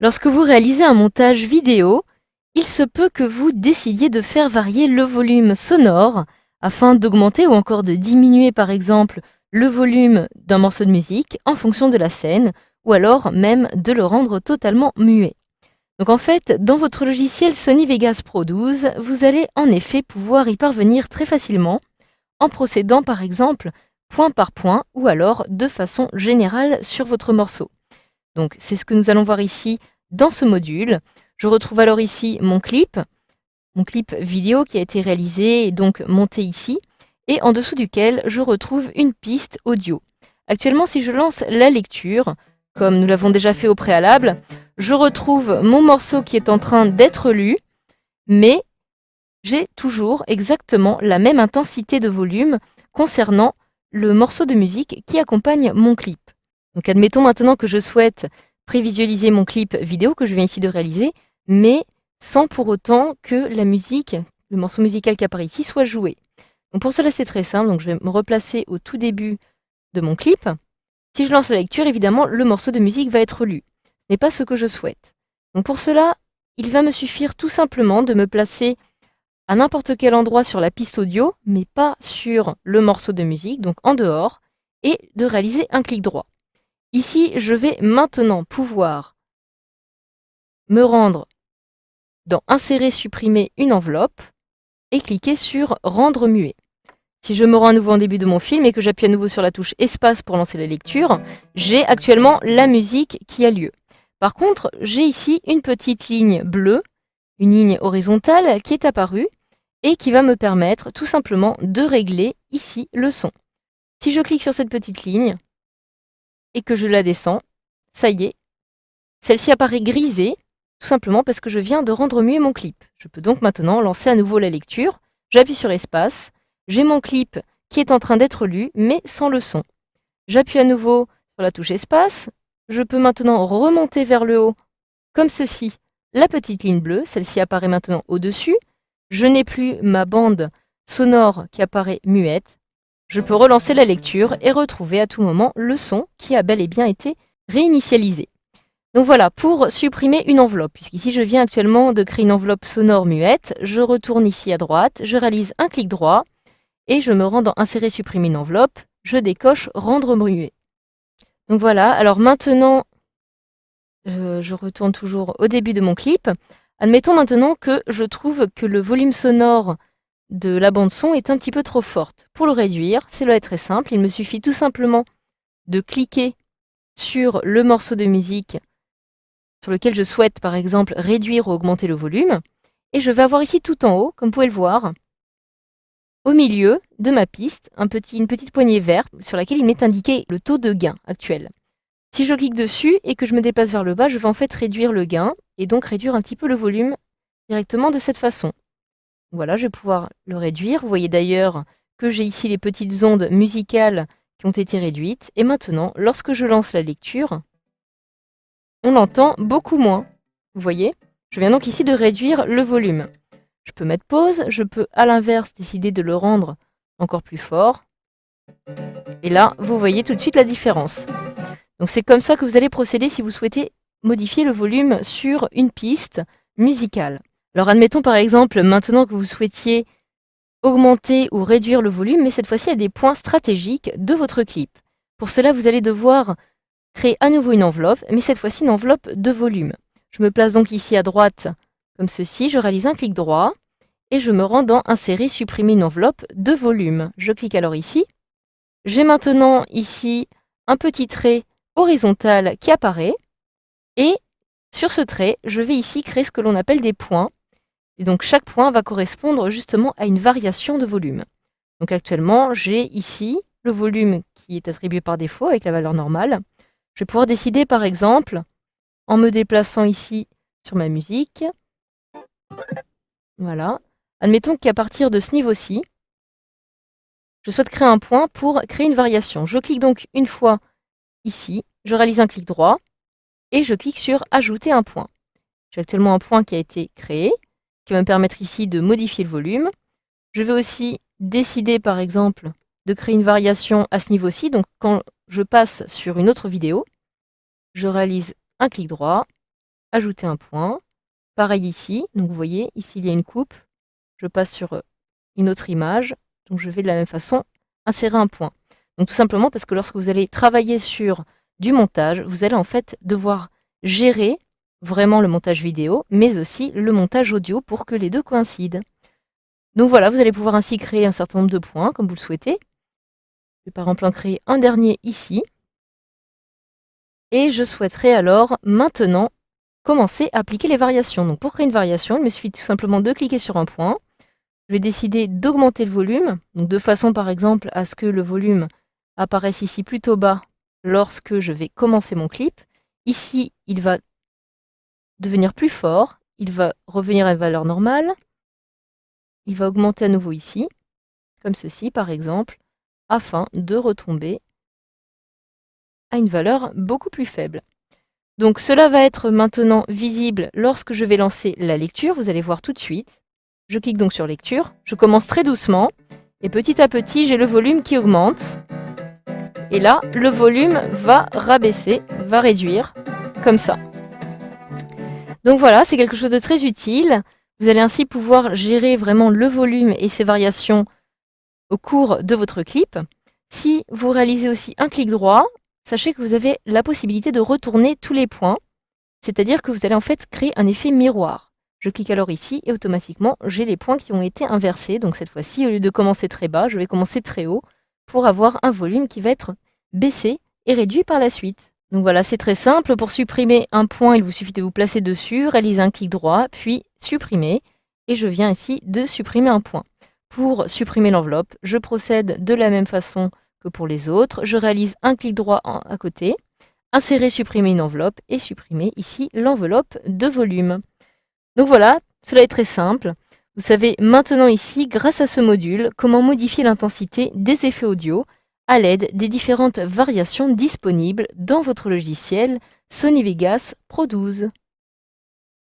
Lorsque vous réalisez un montage vidéo, il se peut que vous décidiez de faire varier le volume sonore afin d'augmenter ou encore de diminuer par exemple le volume d'un morceau de musique en fonction de la scène ou alors même de le rendre totalement muet. Donc en fait, dans votre logiciel Sony Vegas Pro 12, vous allez en effet pouvoir y parvenir très facilement en procédant par exemple point par point ou alors de façon générale sur votre morceau. Donc c'est ce que nous allons voir ici dans ce module. Je retrouve alors ici mon clip vidéo qui a été réalisé et donc monté ici, et en dessous duquel je retrouve une piste audio. Actuellement, si je lance la lecture, comme nous l'avons déjà fait au préalable, je retrouve mon morceau qui est en train d'être lu, mais j'ai toujours exactement la même intensité de volume concernant le morceau de musique qui accompagne mon clip. Donc admettons maintenant que je souhaite prévisualiser mon clip vidéo que je viens ici de réaliser, mais sans pour autant que la musique, le morceau musical qui apparaît ici, soit joué. Donc pour cela, c'est très simple. Donc je vais me replacer au tout début de mon clip. Si je lance la lecture, évidemment, le morceau de musique va être lu. Ce n'est pas ce que je souhaite. Donc pour cela, il va me suffire tout simplement de me placer à n'importe quel endroit sur la piste audio, mais pas sur le morceau de musique, donc en dehors, et de réaliser un clic droit. Ici, je vais maintenant pouvoir me rendre dans Insérer, supprimer une enveloppe et cliquer sur Rendre muet. Si je me rends à nouveau en début de mon film et que j'appuie à nouveau sur la touche Espace pour lancer la lecture, j'ai actuellement la musique qui a lieu. Par contre, j'ai ici une petite ligne bleue, une ligne horizontale qui est apparue et qui va me permettre tout simplement de régler ici le son. Si je clique sur cette petite ligne et que je la descends, ça y est, celle-ci apparaît grisée, tout simplement parce que je viens de rendre muet mon clip. Je peux donc maintenant lancer à nouveau la lecture, j'appuie sur Espace, j'ai mon clip qui est en train d'être lu, mais sans le son. J'appuie à nouveau sur la touche Espace, je peux maintenant remonter vers le haut, comme ceci, la petite ligne bleue, celle-ci apparaît maintenant au-dessus, je n'ai plus ma bande sonore qui apparaît muette, je peux relancer la lecture et retrouver à tout moment le son qui a bel et bien été réinitialisé. Donc voilà, pour supprimer une enveloppe, puisqu'ici je viens actuellement de créer une enveloppe sonore muette, je retourne ici à droite, je réalise un clic droit et je me rends dans Insérer, supprimer une enveloppe, je décoche Rendre muet. Donc voilà, alors maintenant, je retourne toujours au début de mon clip. Admettons maintenant que je trouve que le volume sonore de la bande son est un petit peu trop forte. Pour le réduire, c'est très simple, il me suffit tout simplement de cliquer sur le morceau de musique sur lequel je souhaite par exemple réduire ou augmenter le volume, et je vais avoir ici tout en haut, comme vous pouvez le voir, au milieu de ma piste, une petite poignée verte sur laquelle il m'est indiqué le taux de gain actuel. Si je clique dessus et que je me déplace vers le bas, je vais en fait réduire le gain et donc réduire un petit peu le volume directement de cette façon. Voilà, je vais pouvoir le réduire. Vous voyez d'ailleurs que j'ai ici les petites ondes musicales qui ont été réduites. Et maintenant, lorsque je lance la lecture, on l'entend beaucoup moins. Vous voyez? Je viens donc ici de réduire le volume. Je peux mettre pause, je peux à l'inverse décider de le rendre encore plus fort. Et là, vous voyez tout de suite la différence. Donc c'est comme ça que vous allez procéder si vous souhaitez modifier le volume sur une piste musicale. Alors admettons par exemple maintenant que vous souhaitiez augmenter ou réduire le volume, mais cette fois-ci à des points stratégiques de votre clip. Pour cela, vous allez devoir créer à nouveau une enveloppe, mais cette fois-ci une enveloppe de volume. Je me place donc ici à droite comme ceci, je réalise un clic droit et je me rends dans Insérer, supprimer une enveloppe de volume. Je clique alors ici. J'ai maintenant ici un petit trait horizontal qui apparaît et sur ce trait, je vais ici créer ce que l'on appelle des points. Et donc chaque point va correspondre justement à une variation de volume. Donc actuellement, j'ai ici le volume qui est attribué par défaut avec la valeur normale. Je vais pouvoir décider par exemple, en me déplaçant ici sur ma musique, voilà, admettons qu'à partir de ce niveau-ci, je souhaite créer un point pour créer une variation. Je clique donc une fois ici, je réalise un clic droit et je clique sur Ajouter un point. J'ai actuellement un point qui a été créé, qui va me permettre ici de modifier le volume. Je vais aussi décider par exemple de créer une variation à ce niveau-ci. Donc quand je passe sur une autre vidéo, je réalise un clic droit, ajouter un point. Pareil ici, donc vous voyez, ici il y a une coupe. Je passe sur une autre image, donc je vais de la même façon insérer un point. Donc tout simplement parce que lorsque vous allez travailler sur du montage, vous allez en fait devoir gérer vraiment le montage vidéo, mais aussi le montage audio pour que les deux coïncident. Donc voilà, vous allez pouvoir ainsi créer un certain nombre de points, comme vous le souhaitez. Je vais par exemple en créer un dernier ici. Et je souhaiterais alors maintenant commencer à appliquer les variations. Donc pour créer une variation, il me suffit tout simplement de cliquer sur un point. Je vais décider d'augmenter le volume, donc de façon par exemple à ce que le volume apparaisse ici plutôt bas lorsque je vais commencer mon clip. Ici, il va devenir plus fort, il va revenir à une valeur normale, il va augmenter à nouveau ici, comme ceci par exemple, afin de retomber à une valeur beaucoup plus faible. Donc cela va être maintenant visible lorsque je vais lancer la lecture, vous allez voir tout de suite. Je clique donc sur lecture, je commence très doucement, et petit à petit j'ai le volume qui augmente. Et là, le volume va rabaisser, va réduire, comme ça. Donc voilà, c'est quelque chose de très utile. Vous allez ainsi pouvoir gérer vraiment le volume et ses variations au cours de votre clip. Si vous réalisez aussi un clic droit, sachez que vous avez la possibilité de retourner tous les points, c'est-à-dire que vous allez en fait créer un effet miroir. Je clique alors ici et automatiquement j'ai les points qui ont été inversés. Donc cette fois-ci, au lieu de commencer très bas, je vais commencer très haut pour avoir un volume qui va être baissé et réduit par la suite. Donc voilà, c'est très simple. Pour supprimer un point, il vous suffit de vous placer dessus, réaliser un clic droit, puis supprimer. Et je viens ici de supprimer un point. Pour supprimer l'enveloppe, je procède de la même façon que pour les autres. Je réalise un clic droit à côté, insérer, supprimer une enveloppe et supprimer ici l'enveloppe de volume. Donc voilà, cela est très simple. Vous savez maintenant ici, grâce à ce module, comment modifier l'intensité des effets audio à l'aide des différentes variations disponibles dans votre logiciel Sony Vegas Pro 12.